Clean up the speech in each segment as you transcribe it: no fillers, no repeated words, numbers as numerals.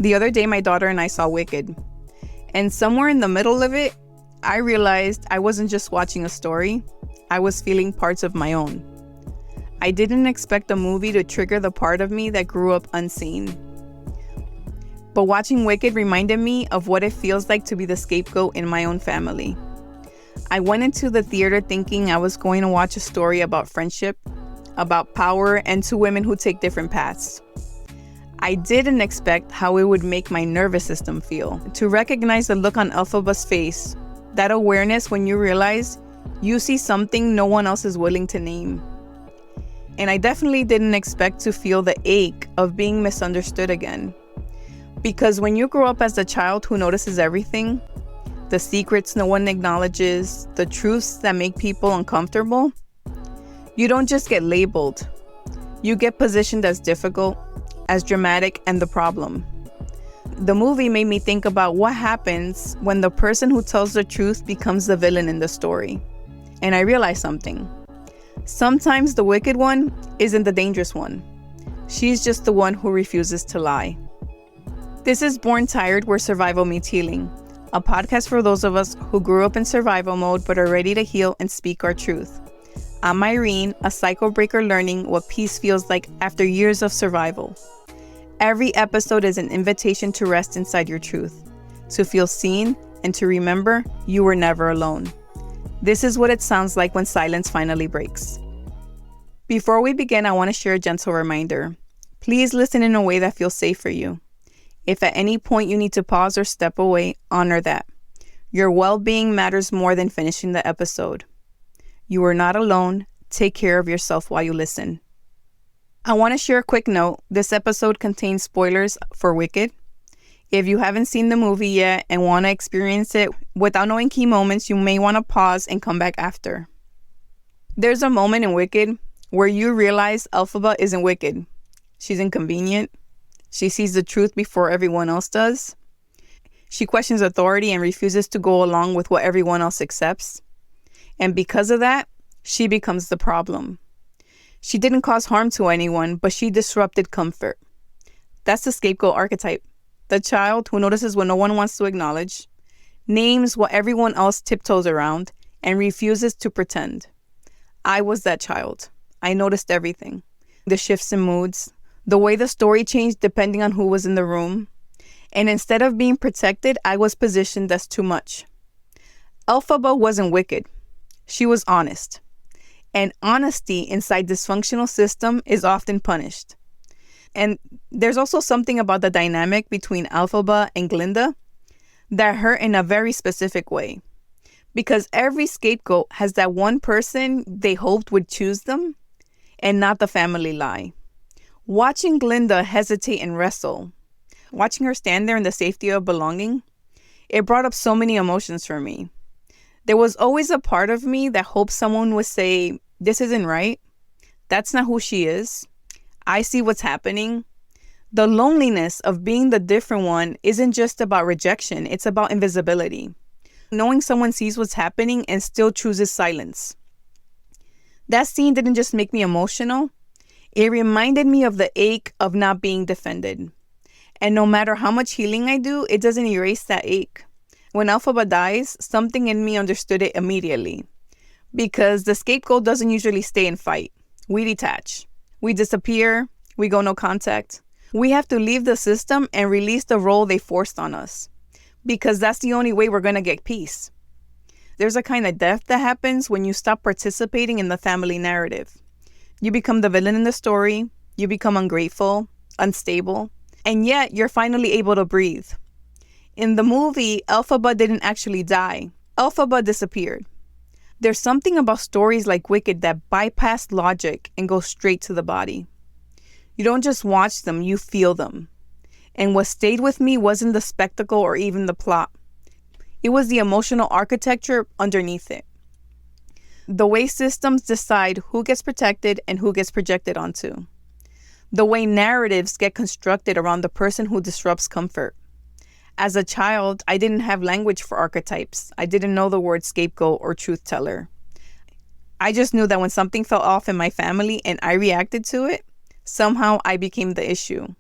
The other day, my daughter and I saw Wicked. And somewhere in the middle of it, I realized I wasn't just watching a story. I was feeling parts of my own. I didn't expect the movie to trigger the part of me that grew up unseen. But watching Wicked reminded me of what it feels like to be the scapegoat in my own family. I went into the theater thinking I was going to watch a story about friendship, about power, and two women who take different paths. I didn't expect how it would make my nervous system feel. To recognize the look on Elphaba's face, that awareness when you realize you see something no one else is willing to name. And I definitely didn't expect to feel the ache of being misunderstood again. Because when you grow up as a child who notices everything, the secrets no one acknowledges, the truths that make people uncomfortable, you don't just get labeled. You get positioned as difficult, as dramatic, and the problem. The movie made me think about what happens when the person who tells the truth becomes the villain in the story. And I realized something. Sometimes the wicked one isn't the dangerous one. She's just the one who refuses to lie. This is Born Tired, where survival meets healing. A podcast for those of us who grew up in survival mode but are ready to heal and speak our truth. I'm Irene, a cycle breaker learning what peace feels like after years of survival. Every episode is an invitation to rest inside your truth, to feel seen, and to remember you were never alone. This is what it sounds like when silence finally breaks. Before we begin, I want to share a gentle reminder. Please listen in a way that feels safe for you. If at any point you need to pause or step away, honor that. Your well-being matters more than finishing the episode. You are not alone. Take care of yourself while you listen. I want to share a quick note. This episode contains spoilers for Wicked. If you haven't seen the movie yet and want to experience it without knowing key moments, you may want to pause and come back after. There's a moment in Wicked where you realize Elphaba isn't wicked. She's inconvenient. She sees the truth before everyone else does. She questions authority and refuses to go along with what everyone else accepts. And because of that, she becomes the problem. She didn't cause harm to anyone, but she disrupted comfort. That's the scapegoat archetype. The child who notices what no one wants to acknowledge, names what everyone else tiptoes around, and refuses to pretend. I was that child. I noticed everything. The shifts in moods, the way the story changed depending on who was in the room. And instead of being protected, I was positioned as too much. Elphaba wasn't wicked. She was honest. And honesty inside dysfunctional system is often punished. And there's also something about the dynamic between Elphaba and Glinda that hurt in a very specific way. Because every scapegoat has that one person they hoped would choose them and not the family lie. Watching Glinda hesitate and wrestle, watching her stand there in the safety of belonging, it brought up so many emotions for me. There was always a part of me that hoped someone would say, "This isn't right. That's not who she is. I see what's happening." The loneliness of being the different one isn't just about rejection. It's about invisibility. Knowing someone sees what's happening and still chooses silence. That scene didn't just make me emotional. It reminded me of the ache of not being defended. And no matter how much healing I do, it doesn't erase that ache. When Elphaba dies, something in me understood it immediately. Because the scapegoat doesn't usually stay and fight. We detach. We disappear. We go no contact. We have to leave the system and release the role they forced on us. Because that's the only way we're going to get peace. There's a kind of death that happens when you stop participating in the family narrative. You become the villain in the story. You become ungrateful, unstable. And yet you're finally able to breathe. In the movie, Elphaba didn't actually die. Elphaba disappeared. There's something about stories like Wicked that bypass logic and go straight to the body. You don't just watch them, you feel them. And what stayed with me wasn't the spectacle or even the plot. It was the emotional architecture underneath it. The way systems decide who gets protected and who gets projected onto. The way narratives get constructed around the person who disrupts comfort. As a child, I didn't have language for archetypes. I didn't know the word scapegoat or truth teller. I just knew that when something fell off in my family and I reacted to it, somehow I became the issue.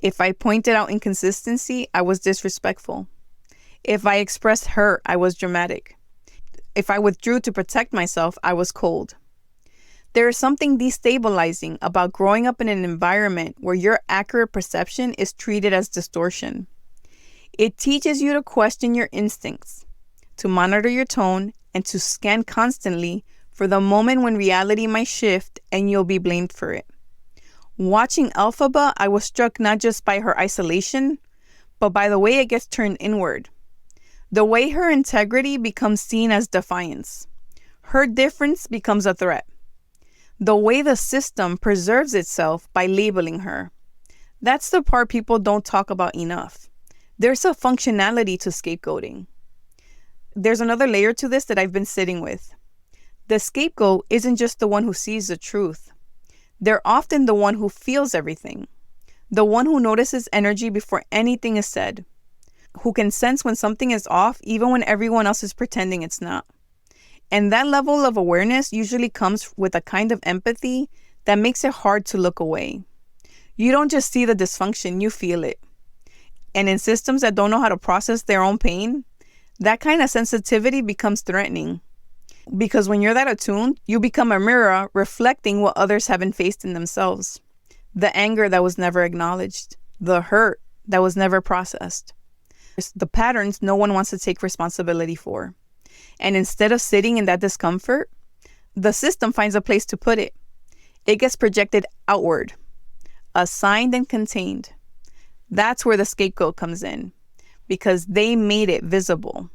If I pointed out inconsistency, I was disrespectful. If I expressed hurt, I was dramatic. If I withdrew to protect myself, I was cold. There is something destabilizing about growing up in an environment where your accurate perception is treated as distortion. It teaches you to question your instincts, to monitor your tone, and to scan constantly for the moment when reality might shift and you'll be blamed for it. Watching Elphaba, I was struck not just by her isolation, but by the way it gets turned inward. The way her integrity becomes seen as defiance. Her difference becomes a threat. The way the system preserves itself by labeling her. That's the part people don't talk about enough. There's a functionality to scapegoating. There's another layer to this that I've been sitting with. The scapegoat isn't just the one who sees the truth. They're often the one who feels everything. The one who notices energy before anything is said. Who can sense when something is off even when everyone else is pretending it's not. And that level of awareness usually comes with a kind of empathy that makes it hard to look away. You don't just see the dysfunction, you feel it. And in systems that don't know how to process their own pain, that kind of sensitivity becomes threatening. Because when you're that attuned, you become a mirror reflecting what others haven't faced in themselves. The anger that was never acknowledged. The hurt that was never processed. The patterns no one wants to take responsibility for. And instead of sitting in that discomfort, the system finds a place to put it. It gets projected outward, assigned and contained. That's where the scapegoat comes in, because they made it visible.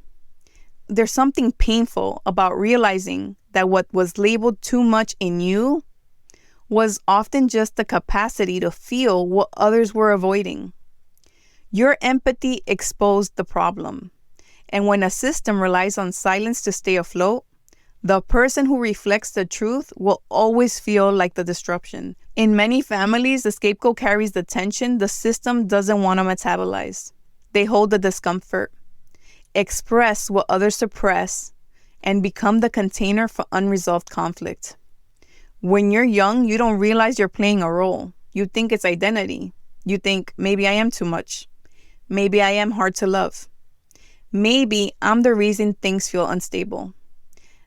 There's something painful about realizing that what was labeled too much in you was often just the capacity to feel what others were avoiding. Your empathy exposed the problem. And when a system relies on silence to stay afloat, the person who reflects the truth will always feel like the disruption. In many families, the scapegoat carries the tension the system doesn't want to metabolize. They hold the discomfort, express what others suppress, and become the container for unresolved conflict. When you're young, you don't realize you're playing a role. You think it's identity. You think, maybe I am too much. Maybe I am hard to love. Maybe I'm the reason things feel unstable.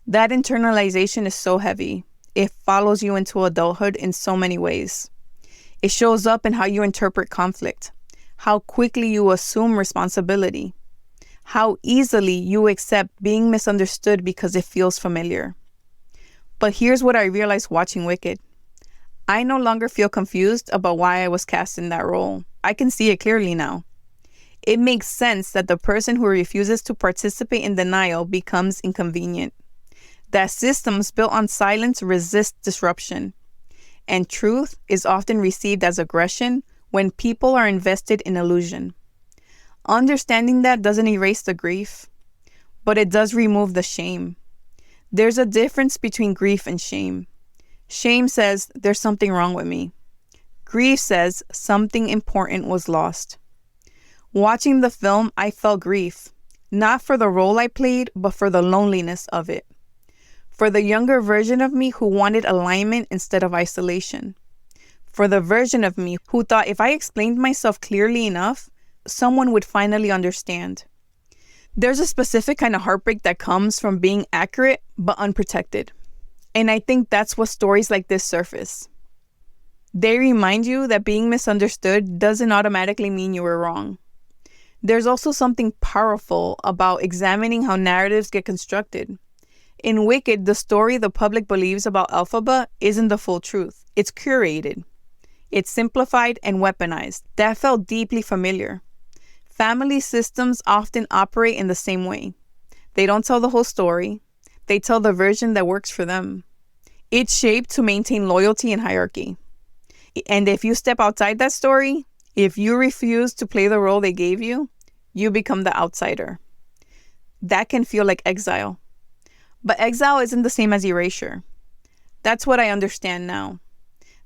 That internalization is so heavy. It follows you into adulthood in so many ways. It shows up in how you interpret conflict, how quickly you assume responsibility, how easily you accept being misunderstood because it feels familiar. But here's what I realized watching Wicked. I no longer feel confused about why I was cast in that role. I can see it clearly now. It makes sense that the person who refuses to participate in denial becomes inconvenient. That systems built on silence resist disruption. And truth is often received as aggression when people are invested in illusion. Understanding that doesn't erase the grief, but it does remove the shame. There's a difference between grief and shame. Shame says there's something wrong with me. Grief says something important was lost. Watching the film, I felt grief, not for the role I played, but for the loneliness of it. For the younger version of me who wanted alignment instead of isolation. For the version of me who thought if I explained myself clearly enough, someone would finally understand. There's a specific kind of heartbreak that comes from being accurate but unprotected. And I think that's what stories like this surface. They remind you that being misunderstood doesn't automatically mean you were wrong. There's also something powerful about examining how narratives get constructed. In Wicked, the story the public believes about Elphaba isn't the full truth. It's curated. It's simplified and weaponized. That felt deeply familiar. Family systems often operate in the same way. They don't tell the whole story. They tell the version that works for them. It's shaped to maintain loyalty and hierarchy. And if you step outside that story, if you refuse to play the role they gave you, you become the outsider. That can feel like exile. But exile isn't the same as erasure. That's what I understand now.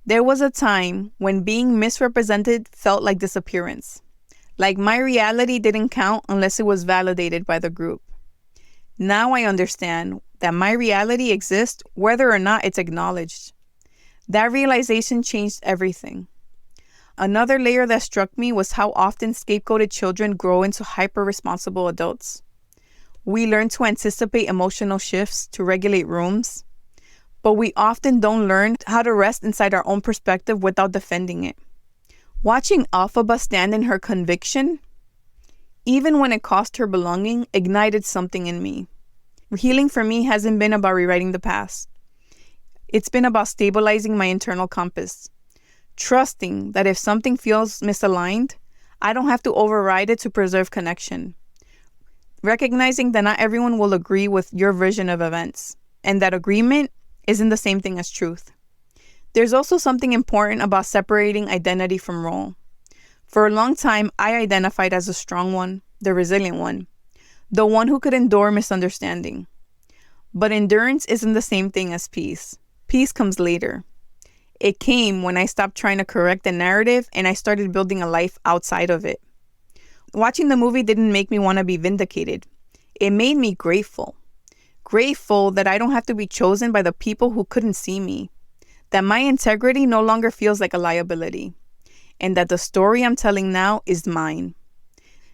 There was a time when being misrepresented felt like disappearance. Like my reality didn't count unless it was validated by the group. Now I understand that my reality exists whether or not it's acknowledged. That realization changed everything. Another layer that struck me was how often scapegoated children grow into hyper-responsible adults. We learn to anticipate emotional shifts, to regulate rooms, but we often don't learn how to rest inside our own perspective without defending it. Watching Elphaba stand in her conviction, even when it cost her belonging, ignited something in me. Healing for me hasn't been about rewriting the past. It's been about stabilizing my internal compass. Trusting that if something feels misaligned, I don't have to override it to preserve connection. Recognizing that not everyone will agree with your version of events, and that agreement isn't the same thing as truth. There's also something important about separating identity from role. For a long time, I identified as the strong one, the resilient one, the one who could endure misunderstanding. But endurance isn't the same thing as peace. Peace comes later. It came when I stopped trying to correct the narrative and I started building a life outside of it. Watching the movie didn't make me want to be vindicated. It made me grateful. Grateful that I don't have to be chosen by the people who couldn't see me. That my integrity no longer feels like a liability. And that the story I'm telling now is mine.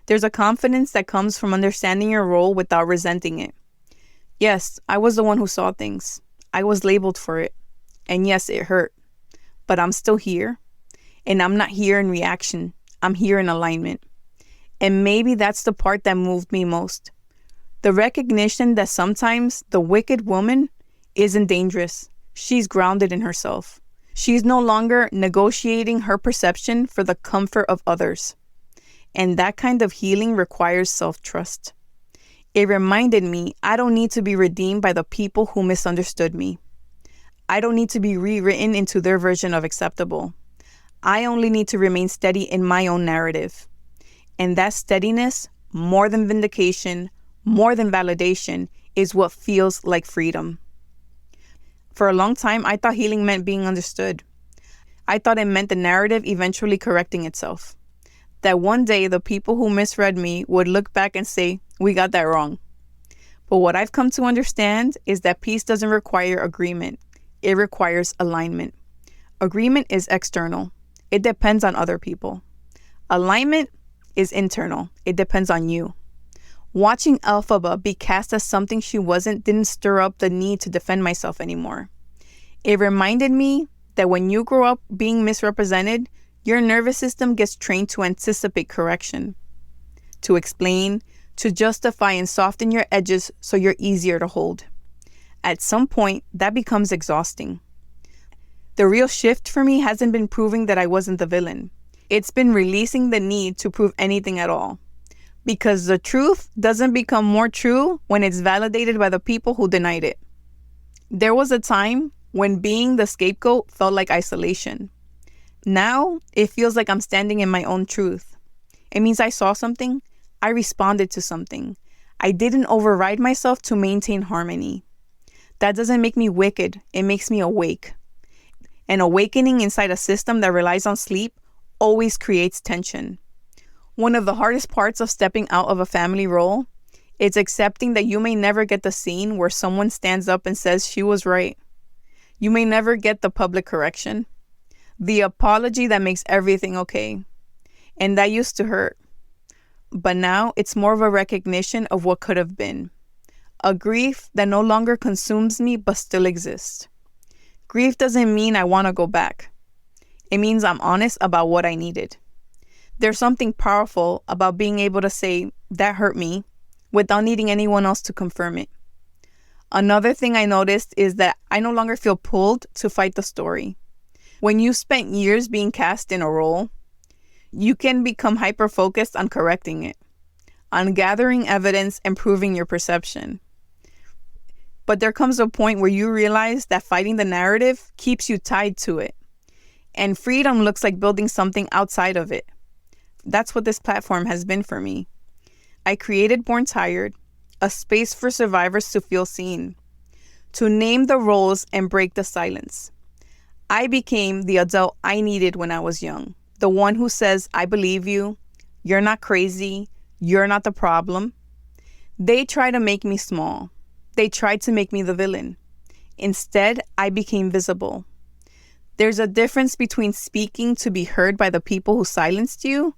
There's a confidence that comes from understanding your role without resenting it. Yes, I was the one who saw things. I was labeled for it. And yes, it hurt. But I'm still here. And I'm not here in reaction. I'm here in alignment. And maybe that's the part that moved me most. The recognition that sometimes the wicked woman isn't dangerous. She's grounded in herself. She's no longer negotiating her perception for the comfort of others. And that kind of healing requires self-trust. It reminded me I don't need to be redeemed by the people who misunderstood me. I don't need to be rewritten into their version of acceptable. I only need to remain steady in my own narrative. And that steadiness, more than vindication, more than validation, is what feels like freedom. For a long time, I thought healing meant being understood. I thought it meant the narrative eventually correcting itself. That one day the people who misread me would look back and say, we got that wrong. But what I've come to understand is that peace doesn't require agreement. It requires alignment. Agreement is external. It depends on other people. Alignment is internal. It depends on you. Watching Elphaba be cast as something she wasn't didn't stir up the need to defend myself anymore. It reminded me that when you grow up being misrepresented, your nervous system gets trained to anticipate correction, to explain, to justify and soften your edges so you're easier to hold. At some point, that becomes exhausting. The real shift for me hasn't been proving that I wasn't the villain. It's been releasing the need to prove anything at all. Because the truth doesn't become more true when it's validated by the people who denied it. There was a time when being the scapegoat felt like isolation. Now, it feels like I'm standing in my own truth. It means I saw something, I responded to something. I didn't override myself to maintain harmony. That doesn't make me wicked, it makes me awake. And awakening inside a system that relies on sleep always creates tension. One of the hardest parts of stepping out of a family role is accepting that you may never get the scene where someone stands up and says she was right. You may never get the public correction, the apology that makes everything okay. And that used to hurt. But now it's more of a recognition of what could have been. A grief that no longer consumes me but still exists. Grief doesn't mean I want to go back. It means I'm honest about what I needed. There's something powerful about being able to say, that hurt me, without needing anyone else to confirm it. Another thing I noticed is that I no longer feel pulled to fight the story. When you spent years being cast in a role, you can become hyper-focused on correcting it, on gathering evidence and proving your perception. But there comes a point where you realize that fighting the narrative keeps you tied to it. And freedom looks like building something outside of it. That's what this platform has been for me. I created Born Tired, a space for survivors to feel seen, to name the roles and break the silence. I became the adult I needed when I was young, the one who says, I believe you, you're not crazy, you're not the problem. They tried to make me small. They tried to make me the villain. Instead, I became visible. There's a difference between speaking to be heard by the people who silenced you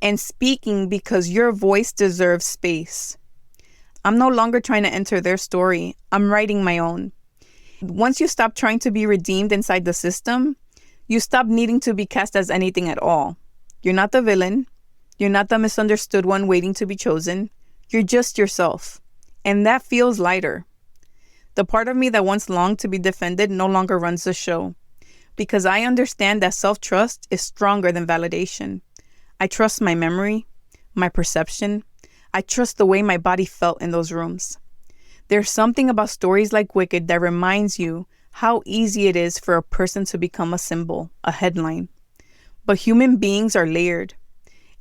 and speaking because your voice deserves space. I'm no longer trying to enter their story. I'm writing my own. Once you stop trying to be redeemed inside the system, you stop needing to be cast as anything at all. You're not the villain. You're not the misunderstood one waiting to be chosen. You're just yourself. And that feels lighter. The part of me that once longed to be defended no longer runs the show, because I understand that self-trust is stronger than validation. I trust my memory, my perception. I trust the way my body felt in those rooms. There's something about stories like Wicked that reminds you how easy it is for a person to become a symbol, a headline. But human beings are layered.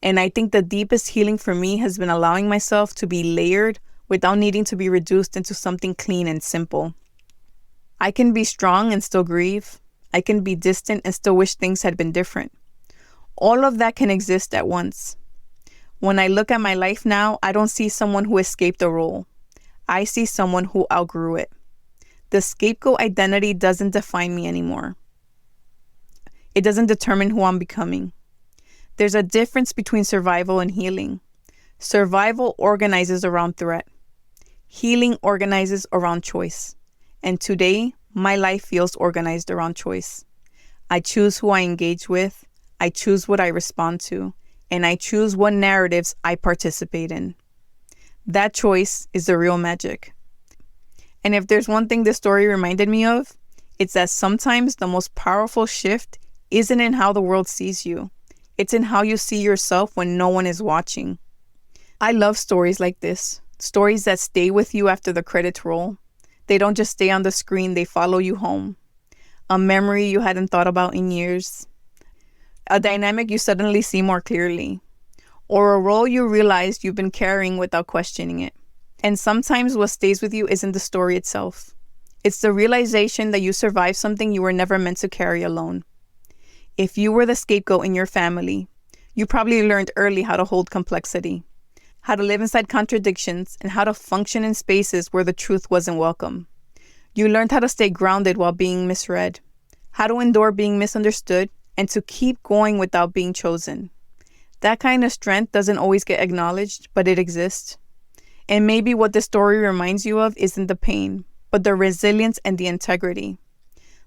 And I think the deepest healing for me has been allowing myself to be layered without needing to be reduced into something clean and simple. I can be strong and still grieve. I can be distant and still wish things had been different. All of that can exist at once. When I look at my life now, I don't see someone who escaped a role. I see someone who outgrew it. The scapegoat identity doesn't define me anymore. It doesn't determine who I'm becoming. There's a difference between survival and healing. Survival organizes around threat. Healing organizes around choice. And today, my life feels organized around choice. I choose who I engage with. I choose what I respond to. And I choose what narratives I participate in. That choice is the real magic. And if there's one thing this story reminded me of, it's that sometimes the most powerful shift isn't in how the world sees you. It's in how you see yourself when no one is watching. I love stories like this. Stories that stay with you after the credits roll. They don't just stay on the screen, they follow you home. A memory you hadn't thought about in years. A dynamic you suddenly see more clearly. Or a role you realized you've been carrying without questioning it. And sometimes what stays with you isn't the story itself. It's the realization that you survived something you were never meant to carry alone. If you were the scapegoat in your family, you probably learned early how to hold complexity, how to live inside contradictions, and how to function in spaces where the truth wasn't welcome. You learned how to stay grounded while being misread, how to endure being misunderstood, and to keep going without being chosen. That kind of strength doesn't always get acknowledged, but it exists. And maybe what this story reminds you of isn't the pain, but the resilience and the integrity.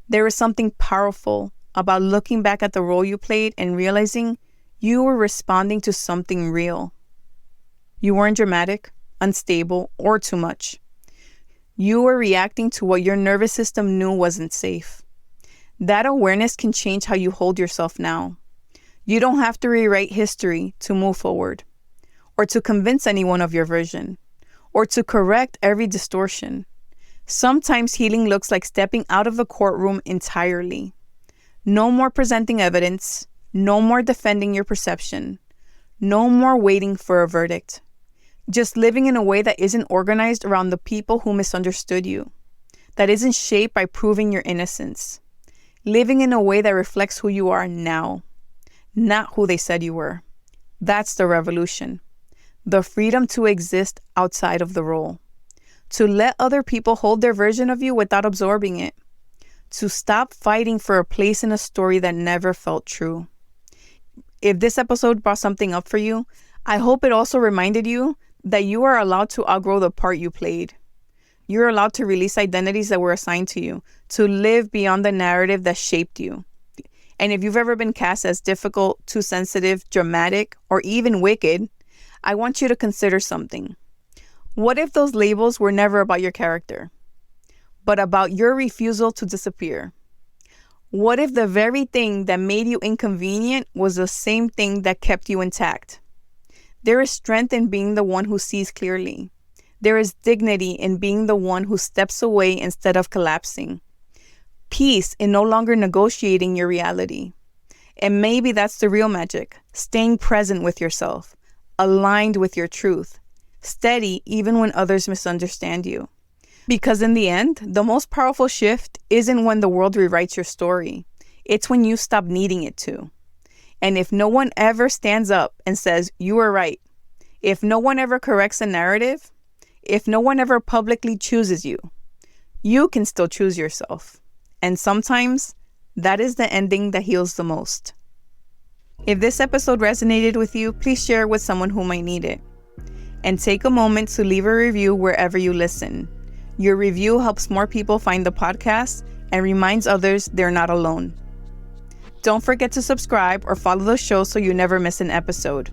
There is something powerful about looking back at the role you played and realizing you were responding to something real. You weren't dramatic, unstable, or too much. You were reacting to what your nervous system knew wasn't safe. That awareness can change how you hold yourself now. You don't have to rewrite history to move forward, or to convince anyone of your version, or to correct every distortion. Sometimes healing looks like stepping out of the courtroom entirely. No more presenting evidence, no more defending your perception, no more waiting for a verdict. Just living in a way that isn't organized around the people who misunderstood you, that isn't shaped by proving your innocence. Living in a way that reflects who you are now, not who they said you were. That's the revolution. The freedom to exist outside of the role. To let other people hold their version of you without absorbing it. To stop fighting for a place in a story that never felt true. If this episode brought something up for you, I hope it also reminded you that you are allowed to outgrow the part you played. You're allowed to release identities that were assigned to you, to live beyond the narrative that shaped you. And if you've ever been cast as difficult, too sensitive, dramatic, or even wicked, I want you to consider something. What if those labels were never about your character, but about your refusal to disappear? What if the very thing that made you inconvenient was the same thing that kept you intact? There is strength in being the one who sees clearly. There is dignity in being the one who steps away instead of collapsing. Peace in no longer negotiating your reality. And maybe that's the real magic, staying present with yourself, aligned with your truth, steady even when others misunderstand you. Because in the end, the most powerful shift isn't when the world rewrites your story. It's when you stop needing it to. And if no one ever stands up and says, you were right, if no one ever corrects a narrative, if no one ever publicly chooses you, you can still choose yourself. And sometimes That is the ending that heals the most. If this episode resonated with you, please share it with someone who might need it. And take a moment to leave a review wherever you listen. Your review helps more people find the podcast and reminds others they're not alone. Don't forget to subscribe or follow the show so you never miss an episode.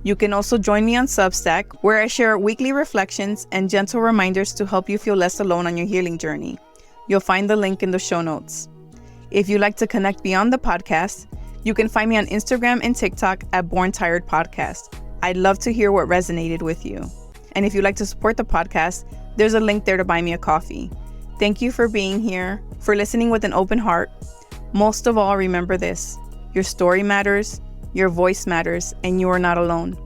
You can also join me on Substack, where I share weekly reflections and gentle reminders to help you feel less alone on your healing journey. You'll find the link in the show notes. If you'd like to connect beyond the podcast, you can find me on Instagram and TikTok at Born Tired Podcast. I'd love to hear what resonated with you. And if you'd like to support the podcast, there's a link there to buy me a coffee. Thank you for being here, for listening with an open heart. Most of all, remember this: your story matters, your voice matters, and you are not alone.